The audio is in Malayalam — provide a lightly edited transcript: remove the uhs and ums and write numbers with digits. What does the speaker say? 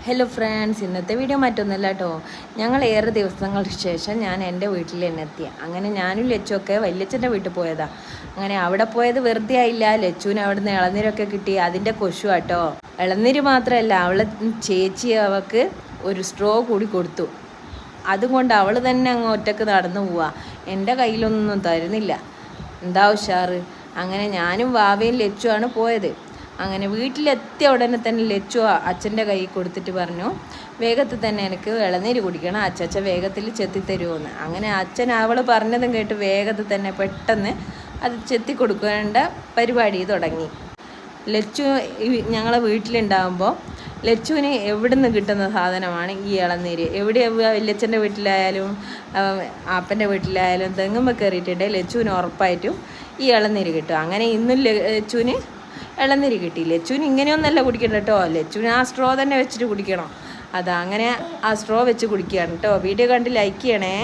ഹലോ ഫ്രണ്ട്സ്, ഇന്നത്തെ വീഡിയോ മറ്റൊന്നുമല്ല കേട്ടോ. ഞങ്ങൾ ഏറെ ദിവസങ്ങൾക്ക് ശേഷം ഞാൻ എൻ്റെ വീട്ടിൽ തന്നെ എത്തിയ. അങ്ങനെ ഞാനും ലച്ചുവൊക്കെ വല്യച്ഛൻ്റെ വീട്ടിൽ പോയതാണ്. അങ്ങനെ അവിടെ പോയത് വെറുതെ ആയില്ല. ലച്ചുവിന് അവിടെ നിന്ന് ഇളനീരൊക്കെ കിട്ടി. അതിൻ്റെ കൊശു കേട്ടോ. ഇളനീര് മാത്രമല്ല, അവളെ ചേച്ചി അവൾക്ക് ഒരു സ്ട്രോ കൂടി കൊടുത്തു. അതുകൊണ്ട് അവൾ തന്നെ അങ്ങ് ഒറ്റക്ക് നടന്നു പോവുക. എൻ്റെ കയ്യിലൊന്നും തരുന്നില്ല. എന്താ ഉഷാറ്. അങ്ങനെ ഞാനും വാവയും ലച്ചുവാണ് പോയത്. അങ്ങനെ വീട്ടിലെത്തിയ ഉടനെ തന്നെ ലച്ചു അച്ഛൻ്റെ കൈ കൊടുത്തിട്ട് പറഞ്ഞു, വേഗത്തിൽ തന്നെ എനിക്ക് ഇളനീര് കുടിക്കണം, അച്ഛൻ വേഗത്തിൽ ചെത്തിത്തരുമെന്ന്. അങ്ങനെ അച്ഛൻ അവൾ പറഞ്ഞതും കേട്ട് വേഗത്തിൽ തന്നെ പെട്ടെന്ന് അത് ചെത്തി കൊടുക്കേണ്ട പരിപാടി തുടങ്ങി. ലച്ചു ഞങ്ങളെ വീട്ടിലുണ്ടാകുമ്പോൾ ലച്ചുവിന് എവിടെ നിന്ന് കിട്ടുന്ന സാധനമാണ് ഈ ഇളനീര്. എവിടെ വല്യച്ഛൻ്റെ വീട്ടിലായാലും അപ്പൻ്റെ വീട്ടിലായാലും തെങ്ങുമ്പോൾ കയറിയിട്ടുണ്ടെങ്കിൽ ലച്ചുവിന് ഉറപ്പായിട്ടും ഈ ഇളനീര് കിട്ടും. അങ്ങനെ ഇന്നും ലച്ചുവിന് ഇളനീര് കിട്ടി. ലച്ചുവിന് ഇങ്ങനെയൊന്നല്ല കുടിക്കണം കേട്ടോ. ലച്ചുവിന് ആ സ്ട്രോ തന്നെ വെച്ചിട്ട് കുടിക്കണം. അങ്ങനെ ആ സ്ട്രോ വെച്ച് കുടിക്കുകയാണ് കേട്ടോ. വീഡിയോ കണ്ട് ലൈക്ക് ചെയ്യണേ.